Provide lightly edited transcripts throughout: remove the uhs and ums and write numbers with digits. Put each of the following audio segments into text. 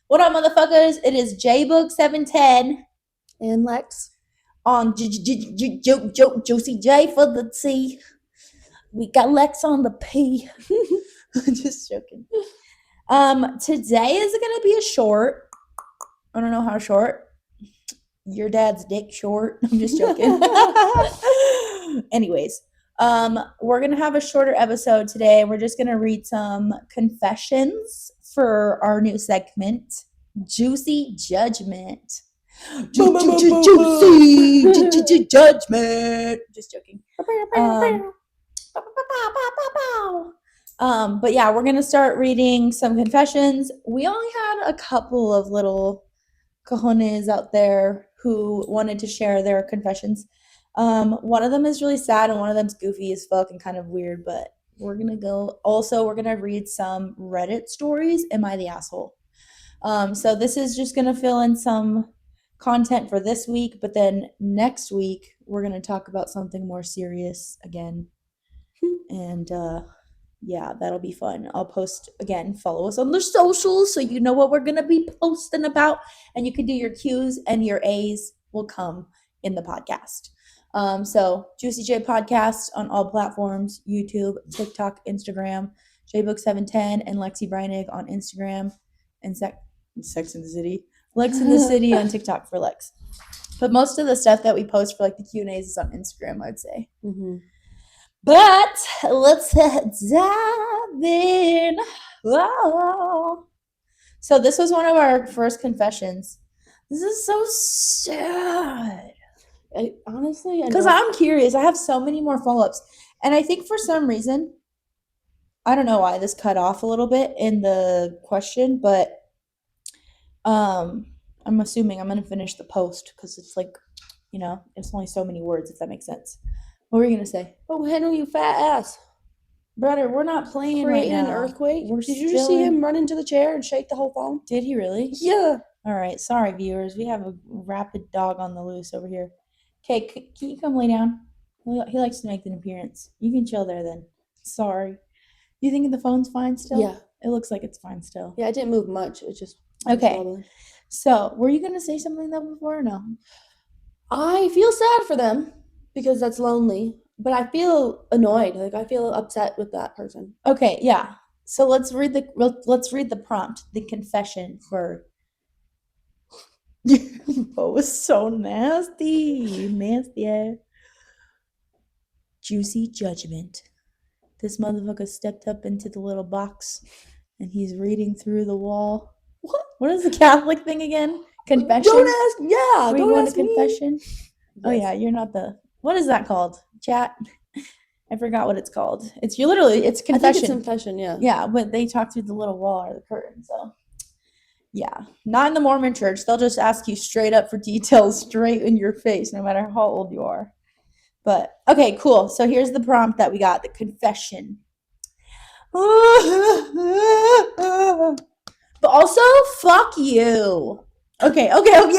What up, motherfuckers? It is JBook710 And Lex. on Juicy J for the T. We got Lex on the P. Just joking. Today is gonna be a short. I don't know how short. Your dad's dick short. I'm just joking. Anyways, we're gonna have a shorter episode today. We're just gonna read some confessions for our new segment, Juicy Judgment. Juicy Judgment. Just joking. But yeah, we're gonna start reading some confessions. We only had a couple of little cojones out there who wanted to share their confessions. One of them is really sad and one of them's goofy as fuck and kind of weird, but we're gonna read some Reddit stories. Am I the asshole? So this is just gonna fill in some content for this week, but then next week we're gonna talk about something more serious again. And yeah, that'll be fun. I'll post again. Follow us on the socials so you know what we're gonna be posting about, and you can do your Q's and your A's will come in the podcast. So Juicy J Podcast on all platforms: YouTube, TikTok, Instagram. JBook710 and Lexi Breinig on Instagram, and Sex in the City. Lex in the City on TikTok for Lex. But most of the stuff that we post for like the Q&As is on Instagram, I'd say. Mm-hmm. But let's dive in. Whoa. So this was one of our first confessions. This is so sad. Honestly, because I'm curious. I have so many more follow-ups, and I think for some reason, I don't know why this cut off a little bit in the question, but I'm assuming I'm gonna finish the post because it's like, it's only so many words, if that makes sense. What were you gonna say? Oh, Henry, you fat ass. Brother, we're not playing Creating right now. an earthquake. We're Did you just see him run into the chair and shake the whole phone? Did he really? Yeah. All right. Sorry, viewers. We have a rabid dog on the loose over here. Okay, can you come lay down? He likes to make an appearance. You can chill there then. Sorry. You think the phone's fine still? Yeah. It looks like it's fine still. Yeah, I didn't move much. It just okay. So, were you gonna say something though before or no? I feel sad for them because that's lonely, but I feel annoyed. Like I feel upset with that person. Okay, yeah. So let's read the prompt, the confession for. Oh, was so nasty, nasty. Juicy Judgment. This motherfucker stepped up into the little box, and he's reading through the wall. What is the Catholic thing again? Confession. Don't ask. Yeah, Are you going to confession? Yes. Oh yeah, you're not the. What is that called? Chat. I forgot what it's called. It's confession. I think it's confession, yeah. Yeah, but they talk through the little wall or the curtain, so. Yeah, not in the Mormon church. They'll just ask you straight up for details, straight in your face, no matter how old you are. But okay, cool. So here's the prompt that we got: the confession. But also, fuck you. Okay. Sorry.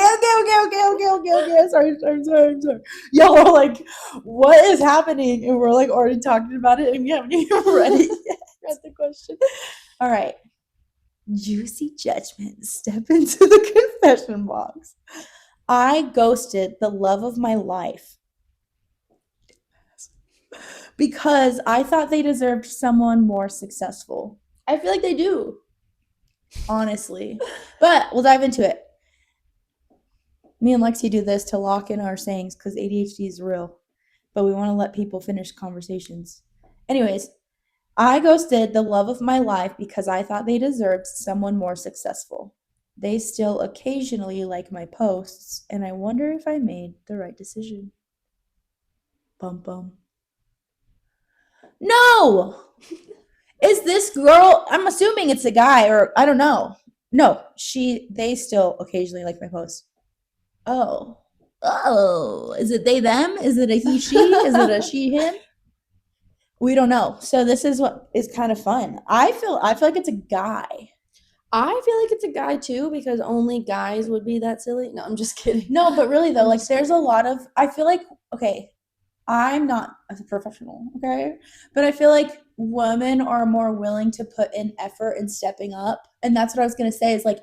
Y'all are like, what is happening? And we're like already talking about it and we haven't even read it yet. Read the question. All right. Juicy Judgment. Step into the confession box. I ghosted the love of my life because I thought they deserved someone more successful. I feel like they do. Honestly. But we'll dive into it. Me and Lexi do this to lock in our sayings because ADHD is real, but we want to let people finish conversations. Anyways, I ghosted the love of my life because I thought they deserved someone more successful. They still occasionally like my posts, and I wonder if I made the right decision. Bum bum. No! Is this girl, I'm assuming it's a guy, or I don't know. No, they still occasionally like my posts. Oh, is it they, them? Is it a he, she? Is it a she, him? We don't know. So this is what is kind of fun. I feel like it's a guy. I feel like it's a guy too because only guys would be that silly. No, I'm just kidding. No, but really though, like there's a lot of, I feel like, okay, I'm not a professional, okay? But I feel like women are more willing to put in effort in stepping up. And that's what I was going to say is like,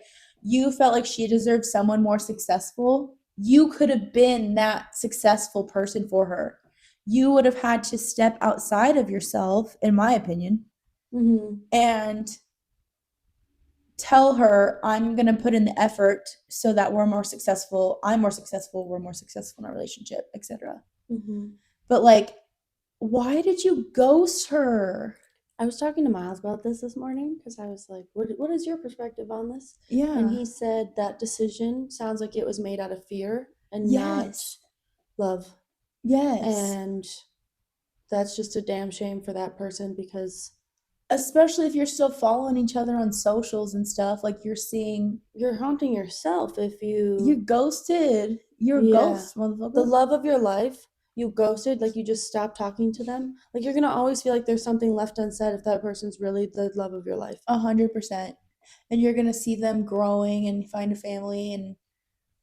you felt like she deserved someone more successful, you could have been that successful person for her. You would have had to step outside of yourself, in my opinion, and tell her, I'm going to put in the effort so that we're more successful. I'm more successful. We're more successful in our relationship, etc. But like, why did you ghost her? I was talking to Miles about this morning because I was like, what is your perspective on this? Yeah. And he said that decision sounds like it was made out of fear and not love. Yes. And that's just a damn shame for that person because especially if you're still following each other on socials and stuff, like you're haunting yourself if you ghosted. You're a ghost, motherfucker. The love of your life, you ghosted, like you just stopped talking to them. Like you're gonna always feel like there's something left unsaid if that person's really the love of your life. 100%. And you're gonna see them growing and find a family and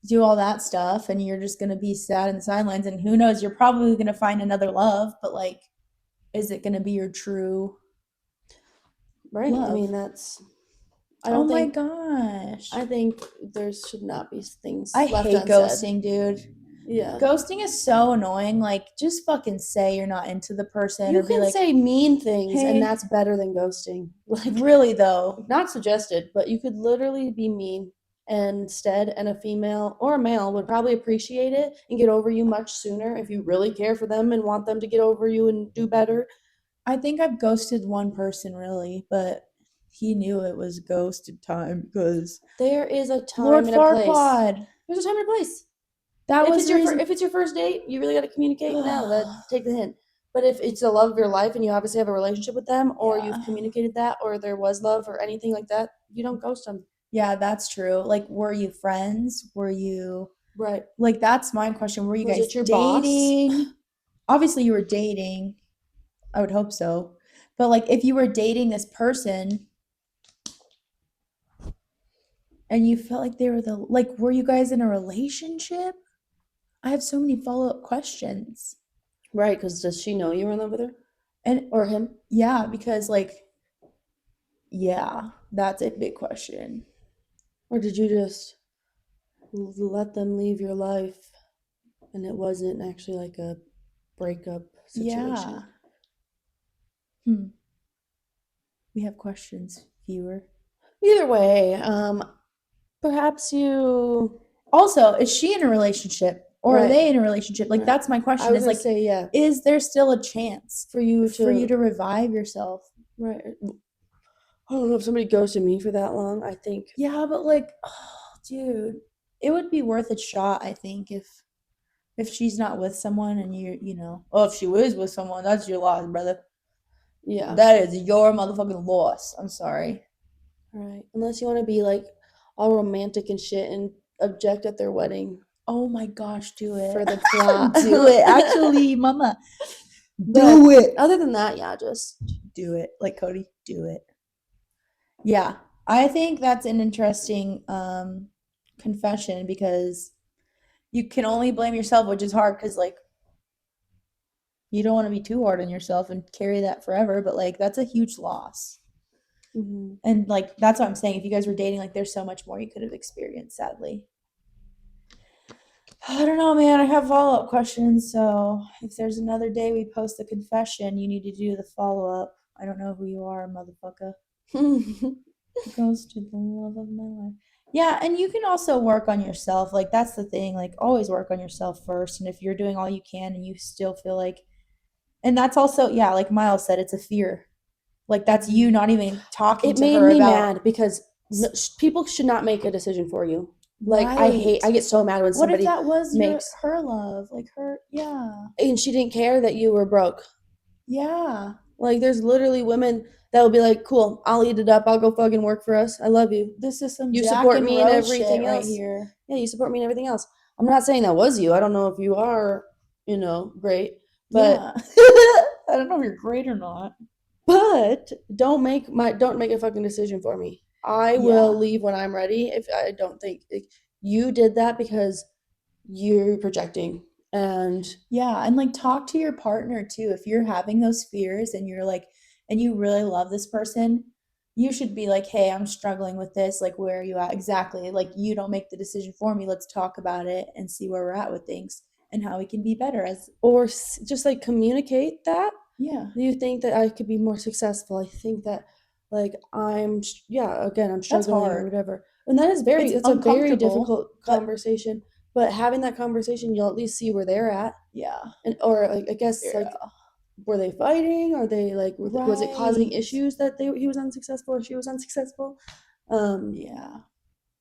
do all that stuff, and you're just gonna be sad in the sidelines. And who knows, you're probably gonna find another love, but like, is it gonna be your true right? love? I mean, oh my gosh. I think there should not be things I left hate unsaid. ghosting, dude. Yeah. Ghosting is so annoying. Like, just fucking say you're not into the person. You or be can like, say mean things, hey, and that's better than ghosting. Like, really though. Not suggested, but you could literally be mean instead, and a female or a male would probably appreciate it and get over you much sooner if you really care for them and want them to get over you and do better. I think I've ghosted one person really, but he knew it was ghosted time because there is a time Lord and a place. Farquaad. There's a time and a place. That if was it's if it's your first date, you really got to communicate now. Take the hint. But if it's the love of your life and you obviously have a relationship with them, or you've communicated that, or there was love or anything like that, you don't ghost them. Yeah, that's true. Like, were you friends? Were you right? Like, that's my question. Were you Was guys it your dating? boss? Obviously, you were dating. I would hope so. But like, if you were dating this person and you felt like they were were you guys in a relationship? I have so many follow-up questions. Right, because does she know you were in love with her? Or him? Yeah, because yeah, that's a big question. Or did you just let them leave your life and it wasn't actually like a breakup situation? Yeah. We have questions, viewer. Either way, perhaps you. Also, is she in a relationship or are they in a relationship? Like, that's my question. I was like, say yeah. Is there still a chance for you to revive yourself? Right. I don't know if somebody ghosted me for that long. I think. Yeah, but like, oh, dude, it would be worth a shot. I think if she's not with someone and you know, oh, if she was with someone, that's your loss, brother. Yeah. That is your motherfucking loss. I'm sorry. All right. Unless you want to be like all romantic and shit and object at their wedding. Oh my gosh, do it. For the plot. Do it. Actually, mama. Do it. Other than that, yeah, just do it. Like Cody, do it. Yeah. I think that's an interesting confession because you can only blame yourself, which is hard because like you don't want to be too hard on yourself and carry that forever, but like that's a huge loss. And like that's what I'm saying. If you guys were dating, like there's so much more you could have experienced, sadly. I don't know, man. I have follow-up questions, so if there's another day we post the confession, you need to do the follow-up. I don't know who you are, motherfucker. Goes to the love of my life. Yeah, and you can also work on yourself. Like that's the thing. Like always work on yourself first. And if you're doing all you can and you still feel like, and that's also yeah, like Miles said, it's a fear. Like that's you not even talking to her about. It made me mad because people should not make a decision for you. Like I get so mad when somebody. What if that was her love? Like her, yeah. And she didn't care that you were broke. Yeah. Like there's literally women that will be like, cool, I'll eat it up. I'll go fucking work for us. I love you. This is some you Jack support and me in Rose everything shit else. Right here. Yeah, you support me in everything else. I'm not saying that was you. I don't know if you are, great. But yeah. I don't know if you're great or not. But don't make a fucking decision for me. I will leave when I'm ready. If I don't think you did that because you're projecting. And yeah, and like talk to your partner too. If you're having those fears and you're like, and you really love this person, you should be like, hey, I'm struggling with this. Like, where are you at exactly? Like, you don't make the decision for me. Let's talk about it and see where we're at with things and how we can be better as. Or just like communicate that. Yeah. Do you think that I could be more successful? I think that like yeah, again, I'm That's struggling or hard. whatever. And that's a very Uncomfortable, difficult but conversation. But having that conversation, you'll at least see where they're at. yeah. And or like I guess Yeah. like were they fighting? Are they like was it causing Right. issues that he was unsuccessful or she was unsuccessful? Yeah.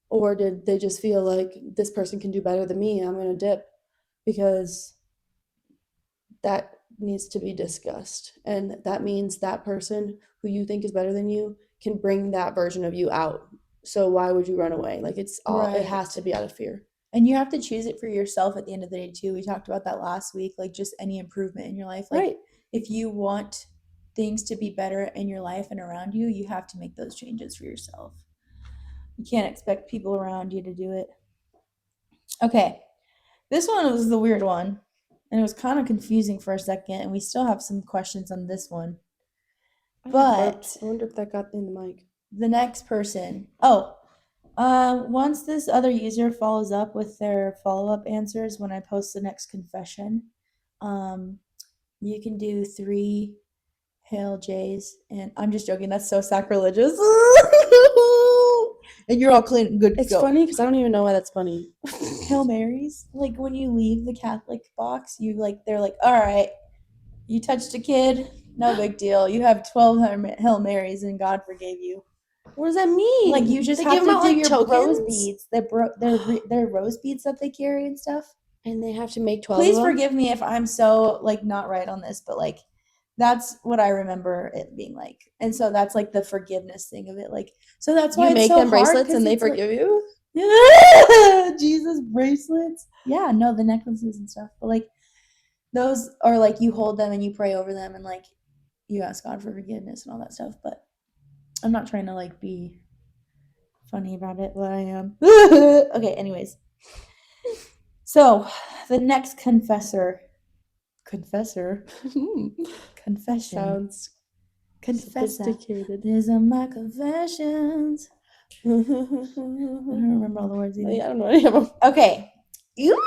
Or did they just feel like this person can do better than me? I'm gonna dip because that needs to be discussed, and that means that person who you think is better than you can bring that version of you out. So why would you run away? Like it Right. has to be out of fear. And you have to choose it for yourself at the end of the day too. We talked about that last week, like just any improvement in your life. Like Right. if you want things to be better in your life and around you, you have to make those changes for yourself. You can't expect people around you to do it. Okay. This one was the weird one. And it was kind of confusing for a second, and we still have some questions on this one. But I wonder if that got in the mic. the next person. Once this other user follows up with their follow-up answers when I post the next confession, you can do 3 Hail Jays, and I'm just joking. That's so sacrilegious. And you're all clean and good to It's go. funny because I don't even know why that's funny. Hail Marys, like when you leave the Catholic box, they're like, all right, you touched a kid, no big deal. You have 12 Hail Marys, and God forgave you. What does that mean? Like you just they have give to them out do like your tokens? rose beads. They're rose beads that they carry and stuff. And they have to make 12 Please of them? forgive me if I'm so like not right on this, but like that's what I remember it being like. And so that's like the forgiveness thing of it. Like so that's why You it's make so them hard bracelets and they it's like, forgive you? Jesus bracelets. Yeah, no, the necklaces and stuff. But like those are like you hold them and you pray over them and like you ask God for forgiveness and all that stuff. But I'm not trying to like be funny about it, but I am. Okay, anyways. So the next confession. Sounds Confessa. sophisticated. These are my confessions. I don't remember all the words either. Yeah, I don't know any of them. Okay. You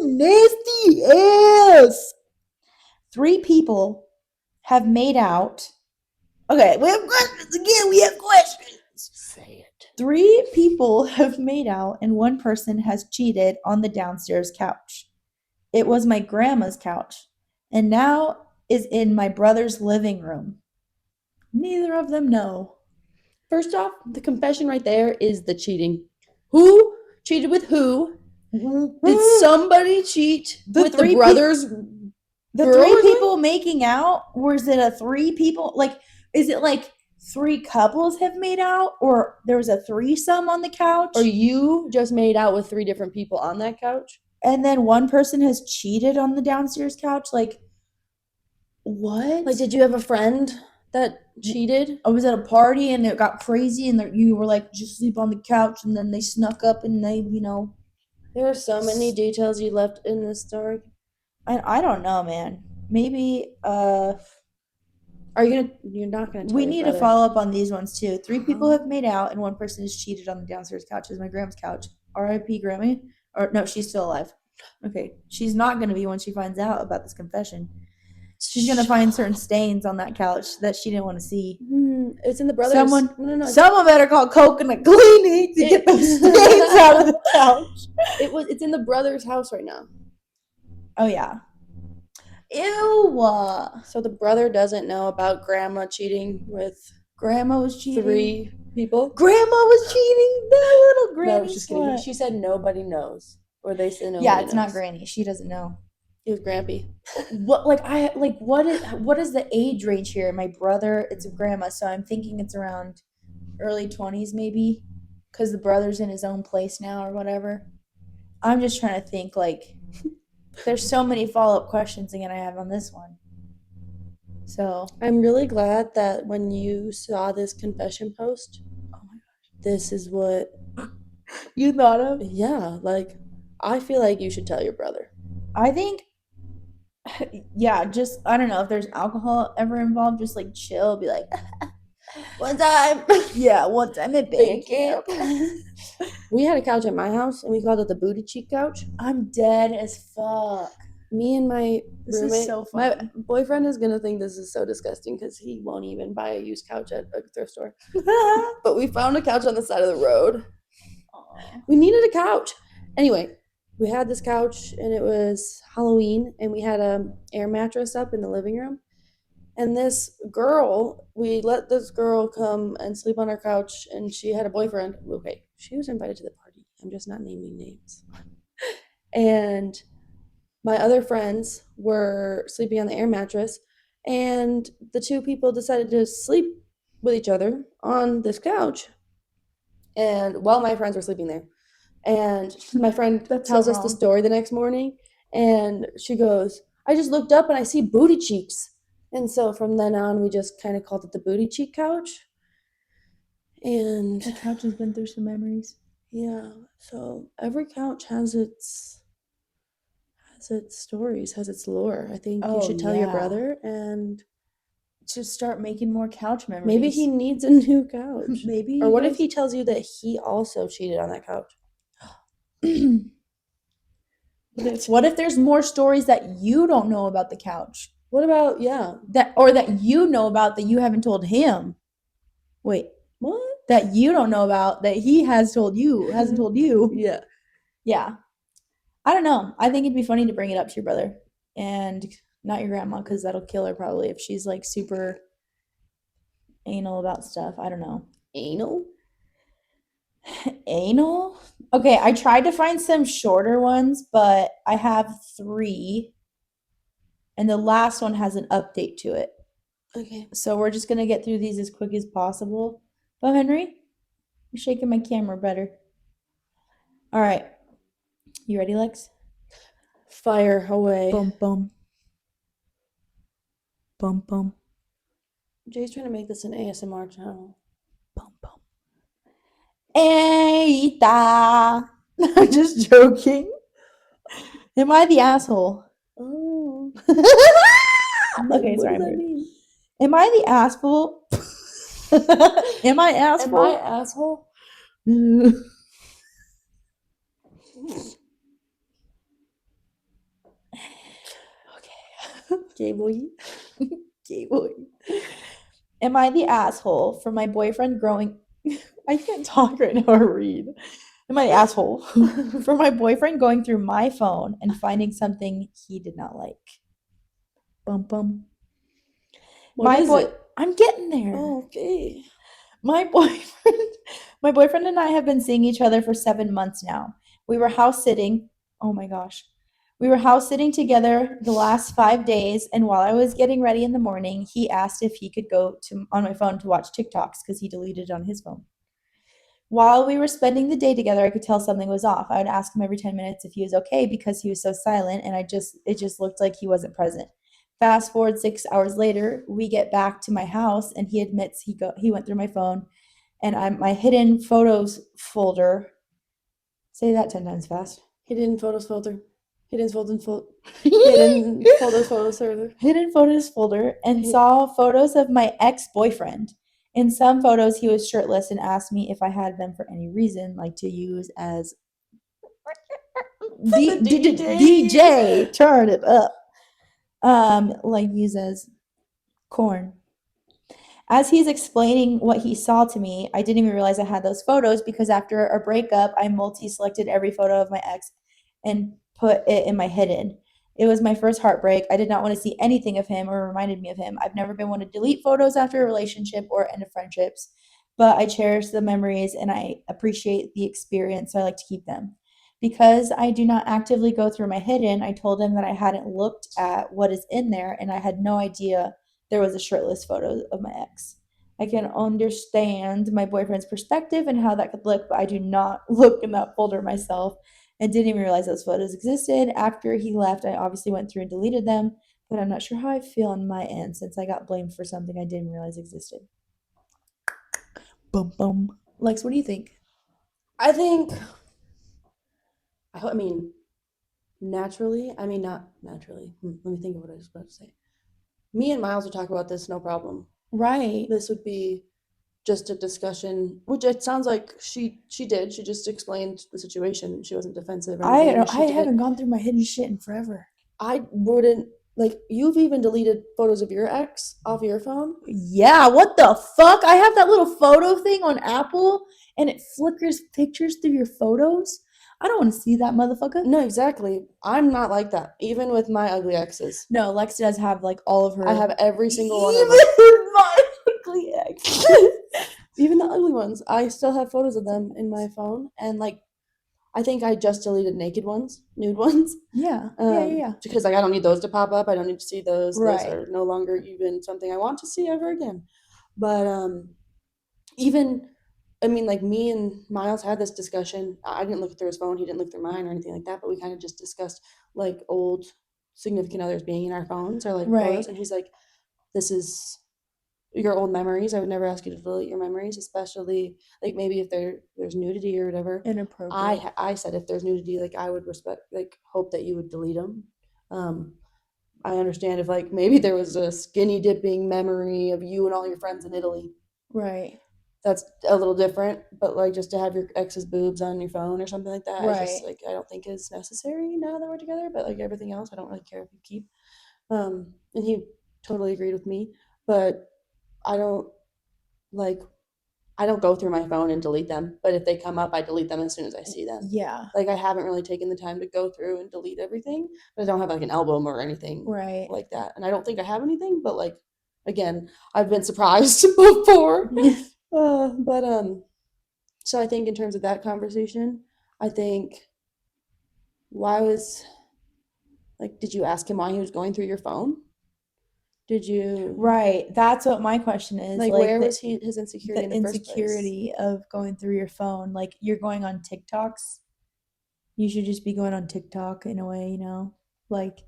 nasty ass. 3 people have made out. Okay, we have questions again. We have questions. Say it. 3 people have made out, and 1 person has cheated on the downstairs couch. It was my grandma's couch, and now is in my brother's living room. Neither of them know. First off, the confession right there is the cheating. Who cheated with who? Did somebody cheat with the brothers? The 3 people making out, or is it a 3 people? Like, is it like 3 couples have made out, or there was a threesome on the couch? Or you just made out with 3 different people on that couch? And then 1 person has cheated on the downstairs couch? Like, what? Like, did you have a friend that cheated? I was at a party and it got crazy, and you were like, just sleep on the couch, and then they snuck up and they, There are so many details you left in this story. I don't know, man. Maybe you're not gonna tell we your need brother. to follow up on these ones too. 3 people have made out and 1 person has cheated on the downstairs couch. Is my grandma's couch. R.I.P. Grammy. Or no, she's still alive. Okay, she's not gonna be when she finds out about this confession. She's gonna find certain stains on that couch that she didn't want to see. It's in the brothers. Someone better call coconut cleaning to get those stains out of the couch. It's in the brother's house right now. Oh yeah. Ew. So the brother doesn't know about grandma cheating with Grandma was cheating. 3 people. Grandma was cheating. That little granny. No, I was just kidding. She said nobody knows, or they said nobody. Yeah, it's not Granny. She doesn't know. It was Grampy. What is the age range here? My brother, it's a grandma, so I'm thinking it's around early 20s maybe, because the brother's in his own place now or whatever. I'm just trying to think like, there's so many follow-up questions again I have on this one. So I'm really glad that when you saw this confession post, oh my gosh, this is what you thought of. Yeah, like I feel like you should tell your brother. I think. Yeah, just I don't know if there's alcohol ever involved. Just like chill, be like, One time. Yeah, one time at band camp. We had a couch at my house and we called it the booty cheek couch. I'm dead as fuck. Me and my This roommate, is so my funny. boyfriend is gonna think this is so disgusting because he won't even buy a used couch at a thrift store. But we found a couch on the side of the road. Aw. We needed a couch. Anyway, we had this couch and it was Halloween and we had a air mattress up in the living room. And this girl, we let this girl come and sleep on our couch and she had a boyfriend. Okay, she was invited to the party. I'm just not naming names. And my other friends were sleeping on the air mattress and the two people decided to sleep with each other on this couch. And while my friends were sleeping there, and my friend That's tells so us the wrong. story the next morning, and she goes, I just looked up and I see booty cheeks. And so from then on, we just kind of called it the booty cheek couch. And The couch has been through some memories. yeah, so every couch has its stories, has its lore. I think you Oh, should tell your yeah. brother, and To start making more couch memories. maybe he needs a new couch. Maybe Or you what if guys- he tells you that he also cheated on that couch? What if there's more stories that you don't know about the couch? What about, yeah, That you know about that you haven't told him? Wait, what? that you don't know about that he hasn't told you. Yeah. Yeah. I don't know. I think it'd be funny to bring it up to your brother and not your grandma because that'll kill her probably if she's like super anal about stuff. I don't know. Anal? Anal? Okay, I tried to find some shorter ones, but I have 3 and the last one has an update to it. Okay. So we're just gonna get through these as quick as possible. Oh, Henry, you're shaking my camera better. All right, you ready, Lex? Fire away. Bum bum, bum bum, Jay's trying to make this an ASMR channel. bum bum. AITAH. I'm just joking. Am I the asshole? Oh. Okay, What sorry. does that mean? Am I the asshole? Am I asshole? Am I asshole? Okay. Gay boy. Gay boy. Am I the asshole for my boyfriend growing? I can't talk right now or read. Am I the asshole for my boyfriend going through my phone and finding something he did not like? Bum bum. What is it? I'm getting there. Oh, okay. My boyfriend, my boyfriend and I have been seeing each other for 7 months now. We were house sitting. Oh my gosh. We were house sitting together the last 5 days, and while I was getting ready in the morning, he asked if he could go to on my phone to watch TikToks because he deleted it on his phone. While we were spending the day together, I could tell something was off. I would ask him every 10 minutes if he was okay because he was so silent and it just looked like he wasn't present. Fast forward 6 hours later, we get back to my house and he admits he went through my phone and my hidden photos folder. Say that 10 times fast. Hidden photos folder. Hidden photos folder. Hidden photos folder and saw photos of my ex-boyfriend. In some photos, he was shirtless and asked me if I had them for any reason, like to use as DJ. Turn it up. Like use as corn. As he's explaining what he saw to me, I didn't even realize I had those photos because after our breakup, I multi-selected every photo of my ex and put it in my hidden. It was my first heartbreak. I did not want to see anything of him or reminded me of him. I've never been one to delete photos after a relationship or end of friendships, but I cherish the memories and I appreciate the experience, so I like to keep them. Because I do not actively go through my hidden, I told him that I hadn't looked at what is in there and I had no idea there was a shirtless photo of my ex. I can understand my boyfriend's perspective and how that could look, but I do not look in that folder myself and didn't even realize those photos existed. After he left, I obviously went through and deleted them, but I'm not sure how I feel on my end since I got blamed for something I didn't realize existed. Bum bum. Lex, what do you think? I think, I mean, naturally, I mean, not naturally. Let me think of what I was about to say. Me and Miles would talk about this, no problem. Right. This would be just a discussion, which it sounds like she did. She just explained the situation. She wasn't defensive or anything. I haven't gone through my hidden shit in forever. I wouldn't like. You've even deleted photos of your ex off your phone. Yeah, what the fuck? I have that little photo thing on Apple and it flickers pictures through your photos. I don't want to see that motherfucker. No, exactly. I'm not like that. Even with my ugly exes, No, Lex does have like all of her. I have every single one of Even them. my ugly ex. Even the ugly ones, I still have photos of them in my phone. And like, I think I just deleted naked ones, nude ones. Yeah. Because like I don't need those to pop up. I don't need to see those. Those Right. are no longer even something I want to see ever again. But even I mean, like me and Miles had this discussion. I didn't look through his phone. He didn't look through mine or anything like that. But we kind of just discussed like old significant others being in our phones or like Right. photos. And he's like, "This is your old memories. I would never ask you to delete your memories, especially like maybe if there's nudity or whatever." Inappropriate. I said if there's nudity, like I would respect, like hope that you would delete them. I understand if like maybe there was a skinny dipping memory of you and all your friends in Italy. Right. That's a little different, but like just to have your ex's boobs on your phone or something like that, I just Right. like I don't think is necessary now that we're together. But like everything else, I don't really care if you keep. And he totally agreed with me, but I don't like I don't go through my phone and delete them, but if they come up, I delete them as soon as I see them. Yeah. Like I haven't really taken the time to go through and delete everything, but I don't have like an album or anything Right. like that. And I don't think I have anything, but like again, I've been surprised before. But so I think in terms of that conversation, I think why was like did you ask him why he was going through your phone? Did you Right. That's what my question is. like Like where was he his insecurity in the the first place? insecurity of going through your phone. Like you're going on TikToks. You should just be going on TikTok in a way, you know? Like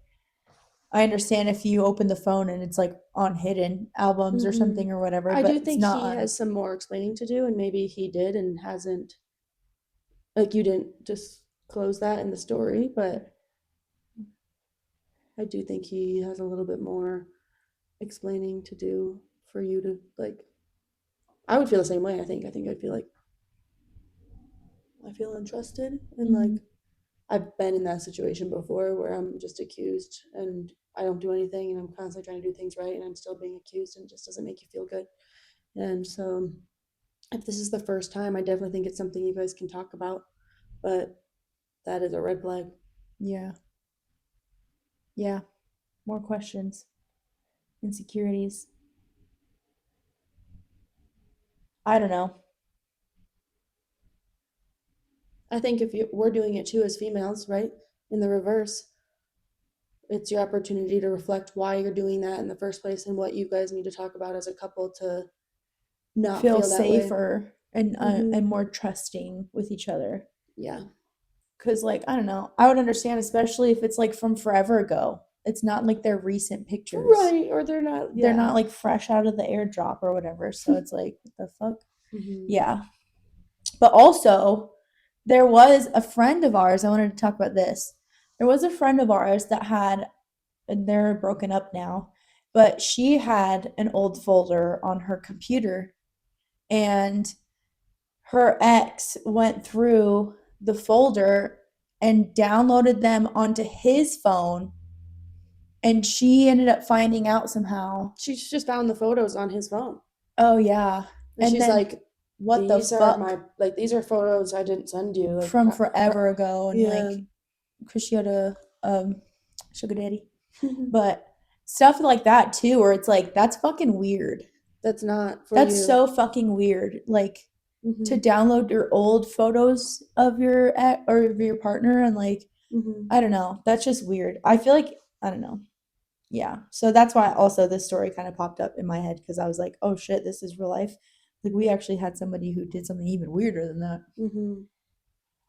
I understand if you open the phone and it's like on hidden albums or something or whatever, I but do it's think not he on. has some more explaining to do, and maybe he did and hasn't. Like you didn't disclose that in the story, but I do think he has a little bit more explaining to do for you to like. I would feel the same way. I think I'd feel like I feel untrusted and like Mhm. I've been in that situation before where I'm just accused and I don't do anything and I'm constantly trying to do things right and I'm still being accused and it just doesn't make you feel good. And so if this is the first time, I definitely think it's something you guys can talk about. But that is a red flag. Yeah. Yeah. More questions. Insecurities. I don't know. I think if we're doing it too as females, right? In the reverse, it's your opportunity to reflect why you're doing that in the first place and what you guys need to talk about as a couple to not Feel feel that way. safer and more trusting with each other. Yeah. Cause like I don't know, I would understand, especially if it's like from forever ago. It's not like they're recent pictures. Right. Or they're not. They're not like fresh out of the airdrop or whatever. So it's like what the fuck. Yeah. But also, there was a friend of ours. I wanted to talk about this. There was a friend of ours that had, and they're broken up now, but she had an old folder on her computer, and her ex went through the folder and downloaded them onto his phone, and she ended up finding out somehow. She just found the photos on his phone. Oh yeah. And she's then like, what the these are fuck my like these are photos I didn't send you. Like from forever ago, and yeah. like because she had a sugar daddy. But stuff like that too, where it's like that's fucking weird. That's not for That's you. so fucking weird. Like to download your old photos of your or of your partner and like I don't know. That's just weird. I feel like I don't know. Yeah. So that's why also this story kind of popped up in my head because I was like, oh shit, this is real life. Like we actually had somebody who did something even weirder than that.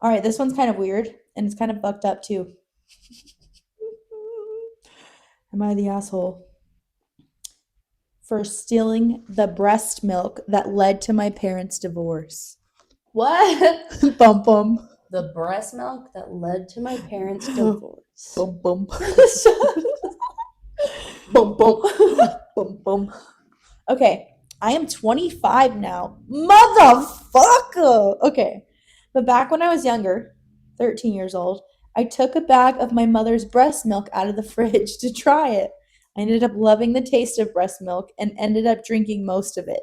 All right, this one's kind of weird and it's kind of fucked up too. Am I the asshole for stealing the breast milk that led to my parents' divorce? What? Bum bum. The breast milk that led to my parents' divorce. Bum bum. Bum bum. Bum bum. Okay, I am 25 now. Motherfucker! Okay. But back when I was younger, 13 years old, I took a bag of my mother's breast milk out of the fridge to try it. I ended up loving the taste of breast milk and ended up drinking most of it.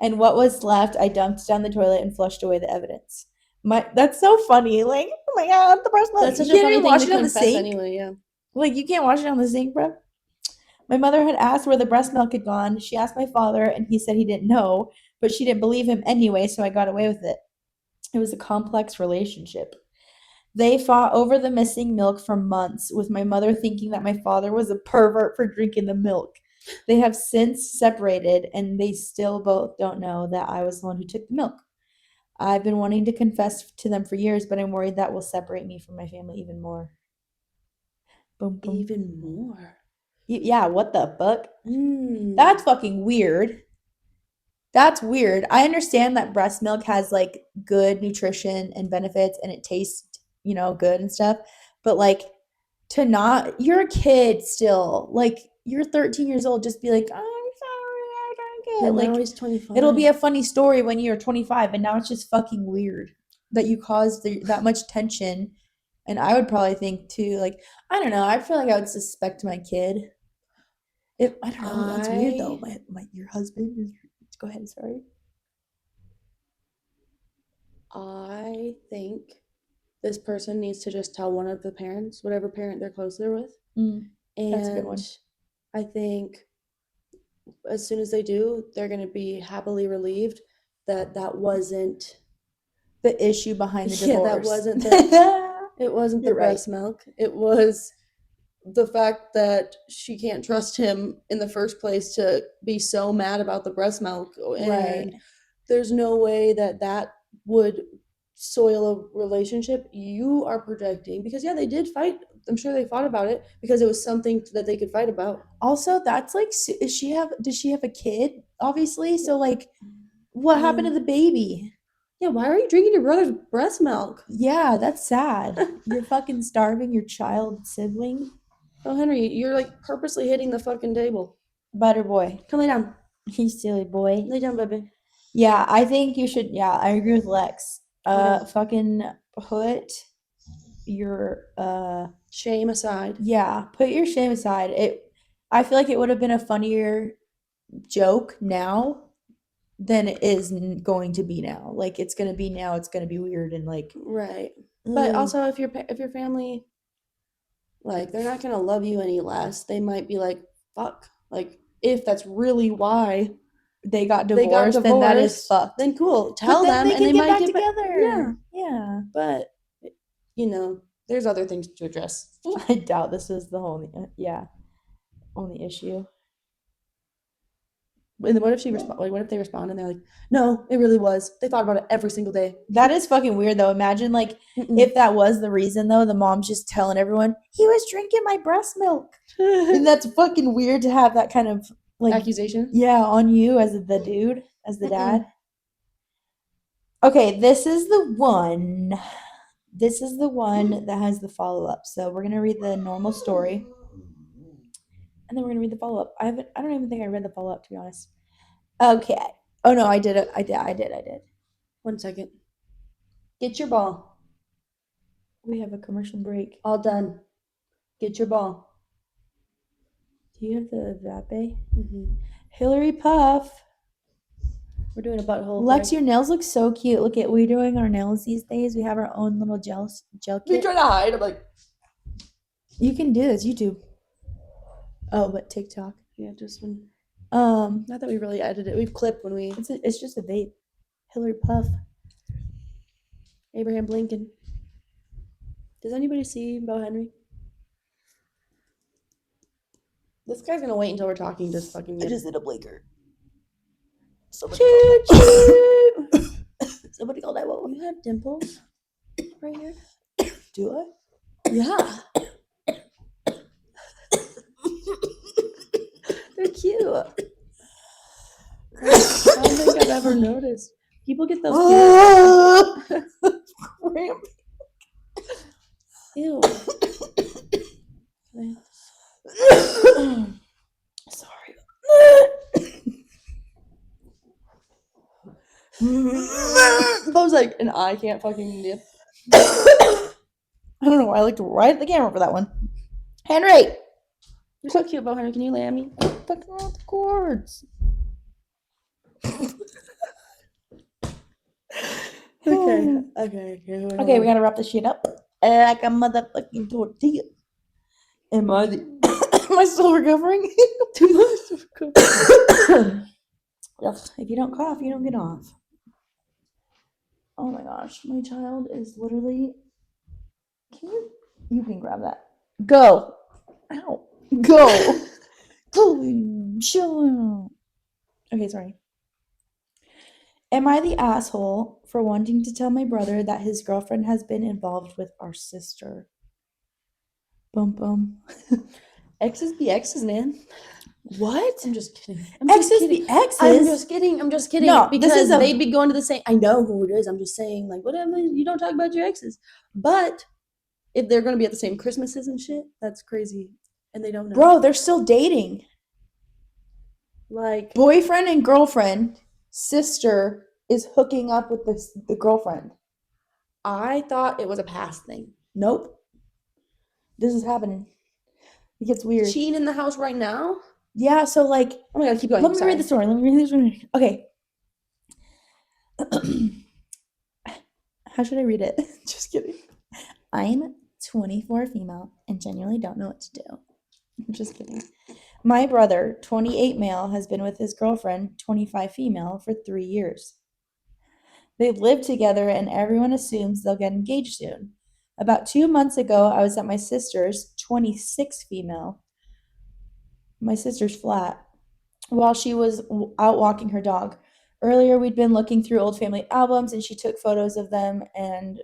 And what was left, I dumped down the toilet and flushed away the evidence. That's so funny. Like, oh my god, the breast milk. That's You such a can't funny even thing wash to it on the confess sink. anyway, yeah. Like, you can't wash it on the sink, bro. My mother had asked where the breast milk had gone. She asked my father, and he said he didn't know, but she didn't believe him anyway, so I got away with it. It was a complex relationship. They fought over the missing milk for months, with my mother thinking that my father was a pervert for drinking the milk. They have since separated, and they still both don't know that I was the one who took the milk. I've been wanting to confess to them for years, but I'm worried that will separate me from my family even more. Boom, boom. Even more. Yeah, what the fuck? That's fucking weird. That's weird. I understand that breast milk has like good nutrition and benefits and it tastes, good and stuff. But like to not, you're a kid still. Like you're 13 years old, just be like, oh, I'm sorry, I drank it. And now Like he's 25. it'll be a funny story when you're 25, and now it's just fucking weird that you caused that much tension. And I would probably think too, like, I don't know, I feel like I would suspect my kid. If I don't know, that's weird though. Your husband is. Go ahead, sorry. I think this person needs to just tell one of the parents, whatever parent they're closer with. That's a good And one. I think as soon as they do, they're going to be happily relieved that that wasn't The issue behind the yeah, divorce. that wasn't it wasn't the You're right. breast milk. It was the fact that she can't trust him in the first place to be so mad about the breast milk. And Right. there's no way that that would soil a relationship. You are projecting because yeah, they did fight. I'm sure they fought about it because it was something that they could fight about. Also, that's like, does she have a kid? Obviously, so like, what happened to the baby? Yeah, why are you drinking your brother's breast milk? Yeah, that's sad. You're fucking starving your child sibling. Oh, Henry, you're like purposely hitting the fucking table. Butter boy. Come lay down. You silly boy. Lay down, baby. Yeah, I think you should. Yeah, I agree with Lex. Yeah. Fucking put your shame aside. Yeah, put your shame aside. I feel like it would have been a funnier joke now than it is going to be now. Like it's gonna be now. It's gonna be weird and like right. But also, if your family, like, they're not gonna love you any less. They might be like, "Fuck!" Like, if that's really why they got divorced, then that is fucked. Then cool, tell them, they and they get might back get together. Yeah, yeah. But there's other things to address. I doubt this is the only issue. And what if she respond? Like, what if they respond and they're like, "No, it really was. They thought about it every single day." That is fucking weird, though. Imagine like if that was the reason, though, the mom's just telling everyone he was drinking my breast milk, and that's fucking weird to have that kind of like accusation. Yeah, on you as the dude, as the dad. Okay, this is the one. This is the one that has the follow up. So we're gonna read the normal story. And then we're gonna read the follow up. I don't even think I read the follow up, to be honest. Okay. Oh no, I did it. I did. 1 second. Get your ball. We have a commercial break. All done. Get your ball. Do you have the vape? Hillary Puff. We're doing a butthole. Lex, your nails look so cute. Look at we're doing our nails these days. We have our own little gel kit. We try to hide. I'm like, you can do this. YouTube. Oh, but TikTok. Yeah, just when. Not that we really edited it. We've clipped when we. It's just a vape. Hillary Puff. Abraham Lincoln. Does anybody see Bo Henry? This guy's gonna wait until we're talking. Just fucking. I just did a blinker. Somebody call that one. You have dimples right here. Do I? Yeah. They're cute. I don't think I've ever noticed. People get those. Ew. Sorry. I was like, and I can't fucking dip. I don't know why I like to right at the camera for that one. Henry! You're so cute, Bo Henry. Can you lay at me? Fucking wrong with the cords. Okay. Okay, we gotta wrap this shit up. Like a motherfucking tortilla. Am I am I still recovering? Too much. Ugh, if you don't cough, you don't get off. Oh my gosh, my child is literally. You can grab that. Go. Ow. Go. Go. Show. Okay, sorry. Am I the asshole for wanting to tell my brother that his girlfriend has been involved with our sister? Bum bum. Exes be exes, man. What? I'm just kidding. Exes be exes? I'm just kidding. No, this because is a- they'd be going to the same. I know who it is. I'm just saying, like, whatever. You don't talk about your exes, but if they're gonna be at the same Christmases and shit, that's crazy, and they don't know. Bro, they're still dating. Like, Boyfriend and girlfriend, sister is hooking up with the girlfriend. I thought it was a past thing. Nope. This is happening. It gets weird. Cheating in the house right now? Yeah, so like, oh my god, keep going. Let me read the story. Okay. How should I read it? Just kidding. I'm 24 female and genuinely don't know what to do. I'm just kidding. My brother, 28 male, has been with his girlfriend, 25 female, for 3 years. They've lived together and everyone assumes they'll get engaged soon. About 2 months ago, I was at my sister's, 26 female, my sister's flat, while she was out walking her dog. Earlier, we'd been looking through old family albums and she took photos of them and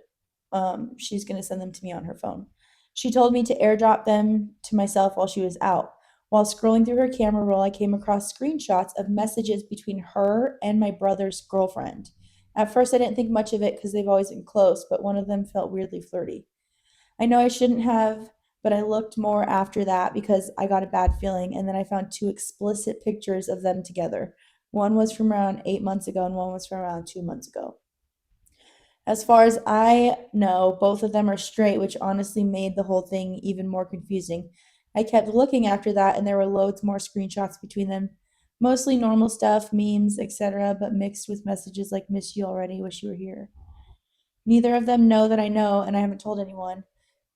she's going to send them to me on her phone. She told me to airdrop them to myself while she was out. While scrolling through her camera roll, I came across screenshots of messages between her and my brother's girlfriend. At first, I didn't think much of it because they've always been close, but one of them felt weirdly flirty. I know I shouldn't have, but I looked more after that because I got a bad feeling, and then I found 2 explicit pictures of them together. One was from around 8 months ago, and one was from around 2 months ago. As far as I know, both of them are straight, which honestly made the whole thing even more confusing. I kept looking after that, and there were loads more screenshots between them. Mostly normal stuff, memes, etc., but mixed with messages like miss you already, wish you were here. Neither of them know that I know, and I haven't told anyone.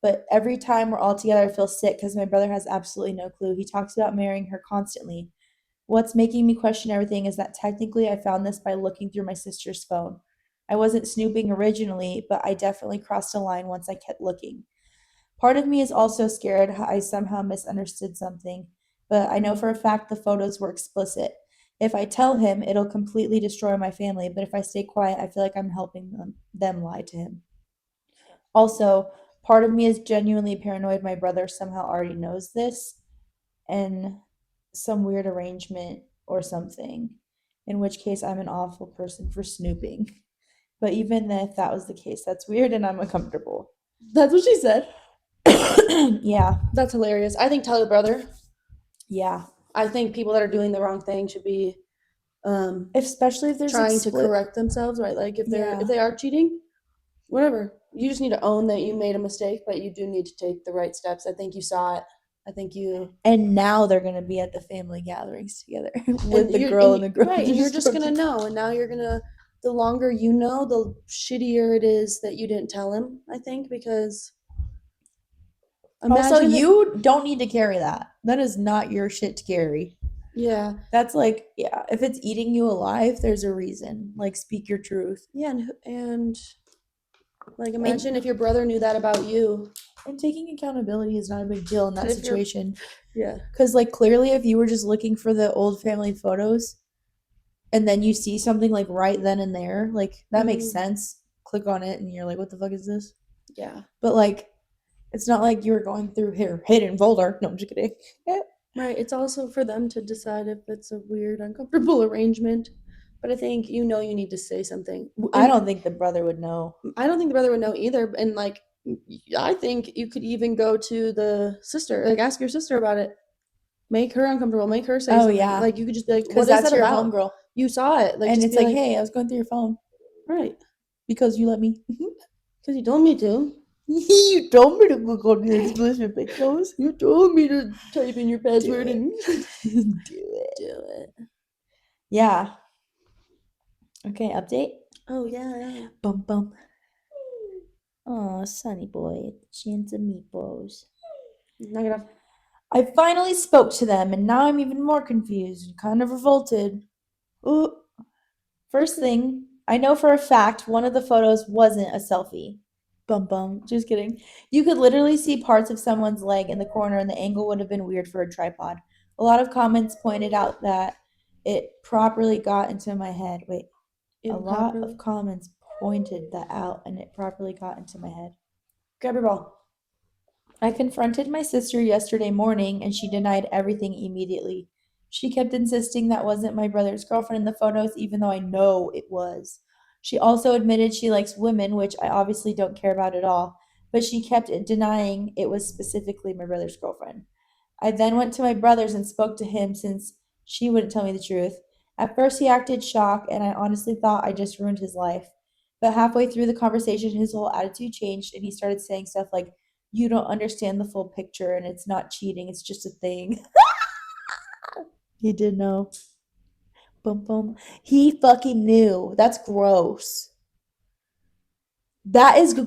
But every time we're all together, I feel sick because my brother has absolutely no clue. He talks about marrying her constantly. What's making me question everything is that technically I found this by looking through my sister's phone. I wasn't snooping originally, but I definitely crossed a line once I kept looking. Part of me is also scared I somehow misunderstood something, but I know for a fact the photos were explicit. If I tell him, it'll completely destroy my family, but if I stay quiet, I feel like I'm helping them lie to him. Also, part of me is genuinely paranoid my brother somehow already knows this and some weird arrangement or something, in which case I'm an awful person for snooping. But even if that was the case, that's weird and I'm uncomfortable. That's what she said. Yeah. That's hilarious. I think tell your brother. Yeah. I think people that are doing the wrong thing should be especially if there's trying to correct themselves, right? Like if they are cheating, whatever. You just need to own that you made a mistake, but you do need to take the right steps. I think you saw it. I think you. And now they're gonna be at the family gatherings together with the girl and the girl. Right, and you're just gonna know. And now you're gonna. The longer you know, the shittier it is that you didn't tell him. I think because. Also, you don't need to carry that. That is not your shit to carry. Yeah. That's like, yeah, if it's eating you alive, there's a reason. Like, speak your truth. Yeah, and like imagine if your brother knew that about you. And taking accountability is not a big deal in that situation. Yeah. Because, like, clearly, if you were just looking for the old family photos and then you see something, like, right then and there, like, that makes sense. Click on it and you're like, what the fuck is this? Yeah. But, like, it's not like you were going through her hidden folder. No, I'm just kidding. Right. It's also for them to decide if it's a weird, uncomfortable arrangement. But I think you need to say something. I don't think the brother would know. I don't think the brother would know either. And like, I think you could even go to the sister, like ask your sister about it. Make her uncomfortable. Make her say something. Yeah. Like you could just be like, because that's your about? homegirl. You saw it. Like, and just it's be like, hey, I was going through your phone right. because you let me. Because you told me to. You told me to click on the explicit pictures. You told me to type in your Do password it. and Do it. do it. Yeah. Okay, update. Oh, yeah. Bum bum. Oh, Sonny boy, chance of meatballs. Knock it off. I finally spoke to them, and now I'm even more confused and kind of revolted. Ooh. First thing, I know for a fact one of the photos wasn't a selfie. Bum bum. Just kidding. You could literally see parts of someone's leg in the corner, and the angle would have been weird for a tripod. A lot of comments pointed out that it properly got into my head. Wait. A lot Improperly. of comments pointed that out, and it properly got into my head. Grab your ball. I confronted my sister yesterday morning, and she denied everything immediately. She kept insisting that wasn't my brother's girlfriend in the photos, even though I know it was. She also admitted she likes women, which I obviously don't care about at all, but she kept denying it was specifically my brother's girlfriend. I then went to my brother's and spoke to him since she wouldn't tell me the truth. At first, he acted shocked, and I honestly thought I just ruined his life. But halfway through the conversation, his whole attitude changed, and he started saying stuff like, you don't understand the full picture, and it's not cheating, it's just a thing. He did know. Bum bum. He fucking knew. That's gross. That is You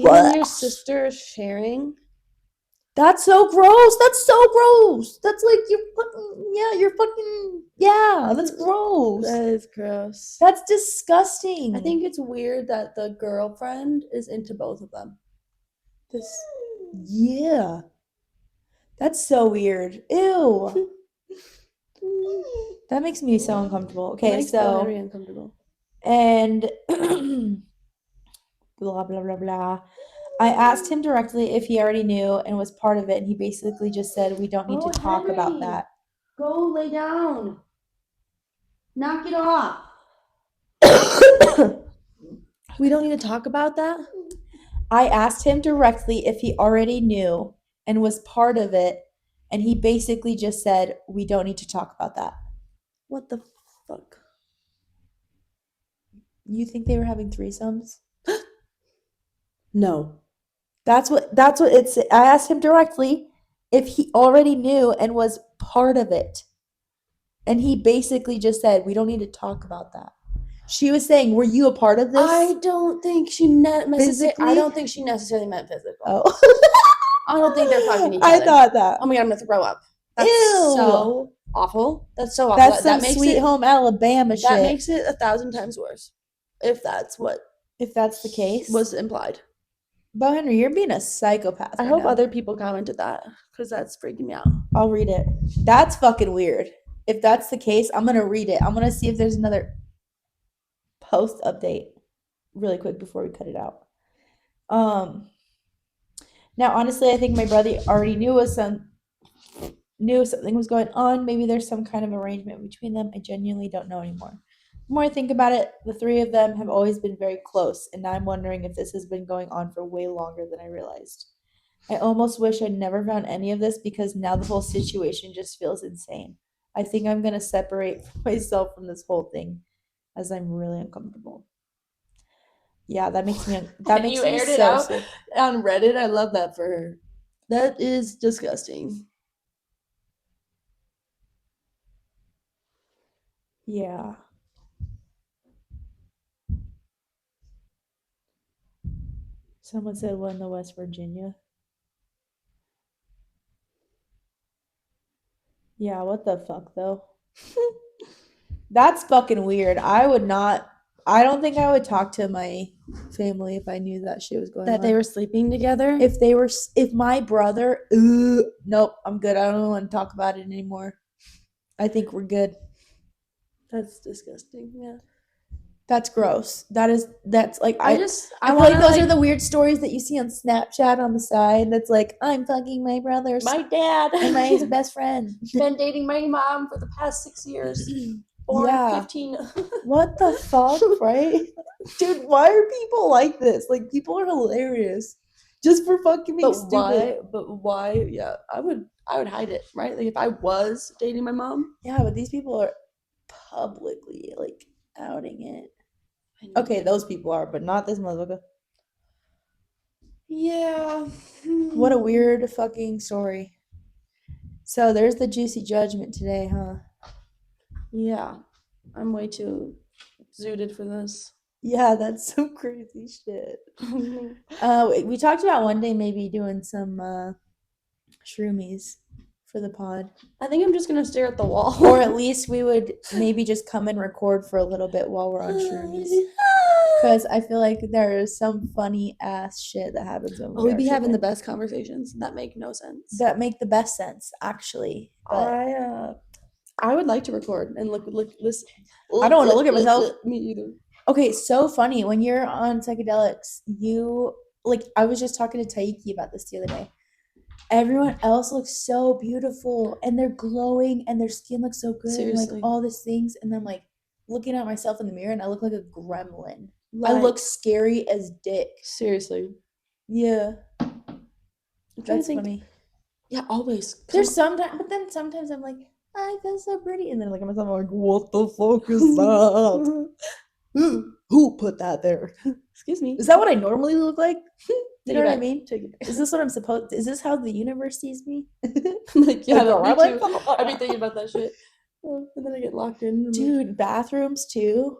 and your sister sharing. That's so gross. That's so gross. That's like you're fucking that's gross. That is gross. That's disgusting. I think it's weird that the girlfriend is into both of them. Yeah. That's so weird. Ew. That makes me so uncomfortable. Okay, Makes so Henry uncomfortable. and blah blah blah blah. I asked him directly if he already knew and was part of it, and he basically just said we don't need to talk about that. Go lay down. Knock it off. We don't need to talk about that? I asked him directly if he already knew and was part of it, and he basically just said we don't need to talk about that. What the fuck? You think they were having threesomes? No. That's what it's. I asked him directly if he already knew and was part of it. And he basically just said, we don't need to talk about that. She was saying, were you a part of this? I don't think she meant Physically? I don't think she necessarily meant physical. Oh. I don't think they're fucking each I other. thought that. Oh my god, I'm gonna throw up. That's Ew. so awful. That's so awful. That's some that makes Sweet it, Home Alabama shit. That makes it 1,000 times worse. If that's what the case. was implied. Bo Henry, you're being a psychopath. I hope other people commented that, because that's freaking me out. I'll read it. That's fucking weird. If that's the case, I'm gonna read it. I'm gonna see if there's another post update really quick before we cut it out. Now honestly, I think my brother already knew something was going on. Maybe there's some kind of arrangement between them. I genuinely don't know anymore. The more I think about it, the three of them have always been very close, and now I'm wondering if this has been going on for way longer than I realized. I almost wish I'd never found any of this because now the whole situation just feels insane. I think I'm gonna separate myself from this whole thing as I'm really uncomfortable. Yeah, that makes me It out sick. On Reddit. I love that for her. That is disgusting. Yeah. Someone said one in West Virginia. Yeah, what the fuck though? That's fucking weird. I don't think I would talk to my family if I knew that shit was going on. That they were sleeping together? If my brother, nope, I'm good. I don't want to talk about it anymore. I think we're good. That's disgusting. Yeah. That's gross. That's like I feel like those are the weird stories that you see on Snapchat on the side. That's like, I'm fucking my brother's my dad and my best friend. Been dating my mom for the past 6 years. Born 15. What the fuck, right? Dude, why are people like this? Like, people are hilarious. Just for fucking being stupid. Why? Yeah, I would hide it, right? Like if I was dating my mom. Yeah, but these people are publicly like outing it. Okay, those people are, but not this motherfucker. Yeah. What a weird fucking story. So there's the juicy judgment today, huh? Yeah. I'm way too zooted for this. Yeah, that's some crazy shit. We talked about one day maybe doing some shroomies for the pod. I think I'm just gonna stare at the wall. Or at least we would maybe just come and record for a little bit while we're on shroomies. Because I feel like there is some funny ass shit that happens when we'd are be having the tripping. best conversations that make no sense. That make the best sense, actually. But I would like to record and look listen. I don't want to look at myself. Me either. Okay, so funny. When you're on psychedelics, you like I was just talking to Taiki about this the other day. Everyone else looks so beautiful and they're glowing and their skin looks so good. And, Seriously. like all these things. And then like looking at myself in the mirror and I look like a gremlin. I Like, look scary as dick. seriously. Yeah. I'm trying to That's think. funny. Yeah, always. There's sometimes, but then sometimes I'm like, I feel so pretty. And then I look at myself, I'm like, what the fuck is that? Who put that there? Excuse me. Is that what I normally look like? You Take know it what I back. mean? Take it back. Is this what I'm supposed? Is this how the universe sees me? Like, yeah, Like, me I'm too. like, I've been thinking about that shit. And then I get locked in. And I'm like, dude, bathrooms too.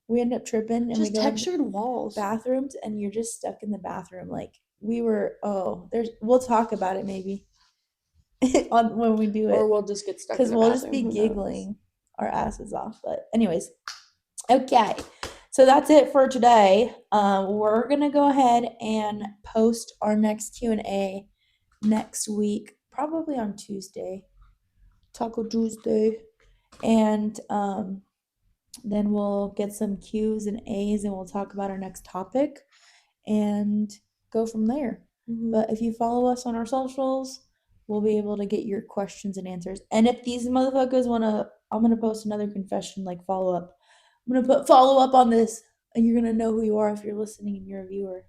We end up tripping and we just go in textured walls. bathrooms and you're just stuck in the bathroom. Like we were. Oh, we'll talk about it maybe on when we do it, Or we'll just get stuck in because the we'll just be bathroom, who knows? giggling our asses off. But anyways, okay. So that's it for today. We're gonna go ahead and post our next Q&A next week, probably on Tuesday, Taco Tuesday, and then we'll get some Q's and A's and we'll talk about our next topic and go from there. But if you follow us on our socials, we'll be able to get your questions and answers. And if these motherfuckers wanna, I'm gonna post another confession like follow up. I'm gonna put follow up on this, and you're gonna know who you are if you're listening and you're a viewer.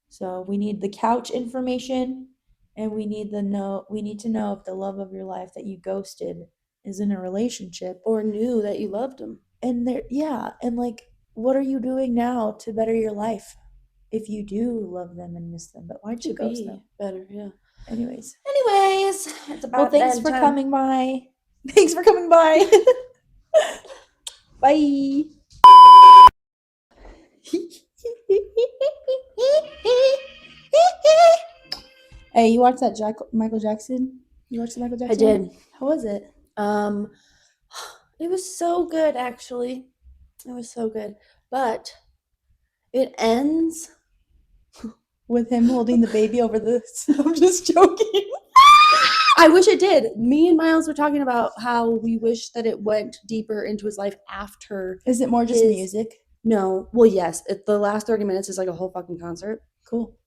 So we need the couch information, and we need to know if the love of your life that you ghosted is in a relationship or knew that you loved them. and and like what are you doing now to better your life if you do love them and miss them? But why'd you ghost them? Better, yeah. Anyways, It's about well, thanks for coming by. Thanks for coming by. Bye. Hey, you watched that Michael Jackson? You watched the Michael Jackson? I did. How was it? It was so good, actually. It was so good. But it ends with him holding the baby over the. I'm just joking. I wish it did. Me and Miles were talking about how we wish that it went deeper into his life after. Is it more just music? No. Well, yes. The last 30 minutes is like a whole fucking concert. Cool.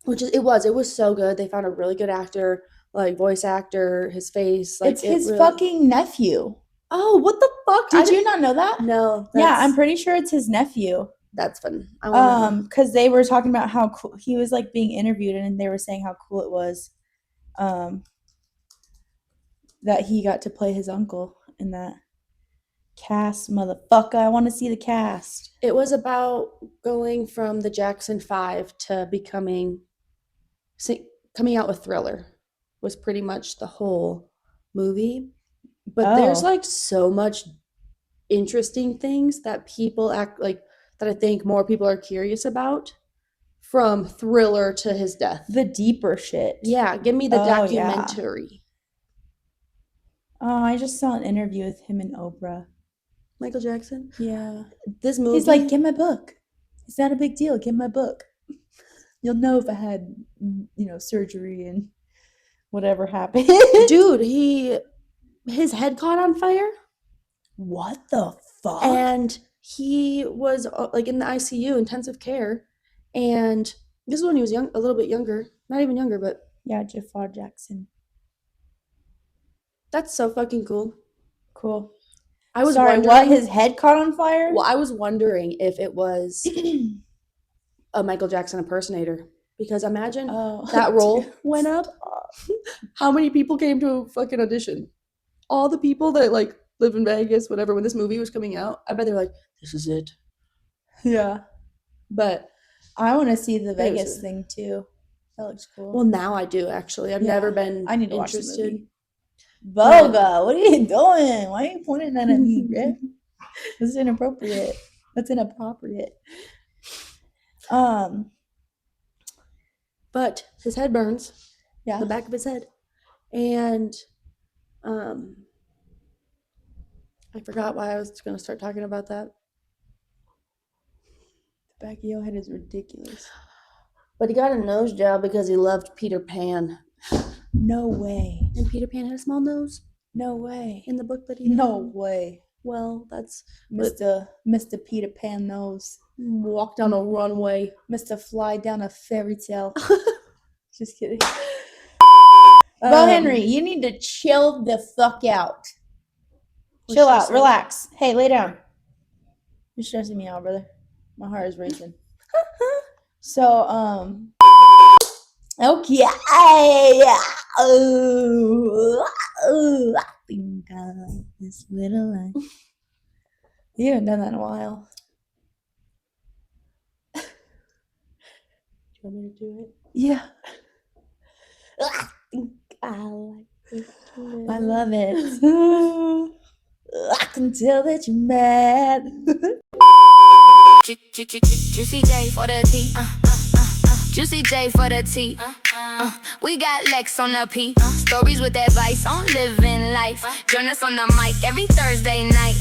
It was so good. They found a really good actor, like voice actor, his face. Like it's his fucking nephew. Oh, what the fuck? Did you not know that? No. Yeah, I'm pretty sure it's his nephew. That's fun. Because they were talking about how cool he was, like being interviewed, and they were saying how cool it was, that he got to play his uncle in that cast. Motherfucker, I want to see the cast. It was about going from the Jackson 5 to coming out with Thriller. Was pretty much the whole movie. But there's like so much interesting things that people that I think more people are curious about, from Thriller to his death. The deeper shit. Yeah, give me the documentary. Yeah. Oh, I just saw an interview with him and Oprah. Michael Jackson? Yeah. This movie. He's like, get my book. It's not a big deal. Get my book. You'll know if I had, surgery and whatever happened. Dude, his head caught on fire. What the fuck? And he was like in the ICU, intensive care. And this is when he was a little bit younger. Not even younger, but. Yeah, Jafar Jackson. That's so fucking cool. Cool. I was wondering what, his head caught on fire? Well, I was wondering if it was a Michael Jackson impersonator. Because imagine that role went up. How many people came to a fucking audition? All the people that live in Vegas, whatever, when this movie was coming out, I bet they're like, this is it. Yeah. But I want to see the was Vegas a- thing too. That looks cool. well, now I do actually. I've Yeah, never been I need to watch the interested. movie. Boga, what are you doing? Why are you pointing that at me, Rick? This is inappropriate. That's inappropriate. But his head burns. Yeah. The back of his head. And I forgot why I was going to start talking about that. The back of your head is ridiculous. But he got a nose job because he loved Peter Pan. No way. And Peter Pan had a small nose No way. in the book that he No had. way. Well, that's Mr. Peter Pan knows. walk down a runway. Mr. Fly down a fairy tale. Just kidding. Bo Henry, you need to chill the fuck out. Chill out. Relax. Hey, lay down. You're stressing me out, brother. My heart is racing. So, okay. Oh, I think I like this little life. You haven't done that in a while. Do you want me to do it? Yeah. I think I like this little I love it. I can tell that you're mad. Juicy J for the T. Juicy J for the T. We got Lex on the P. Stories with advice on living life. Join us on the mic every Thursday night.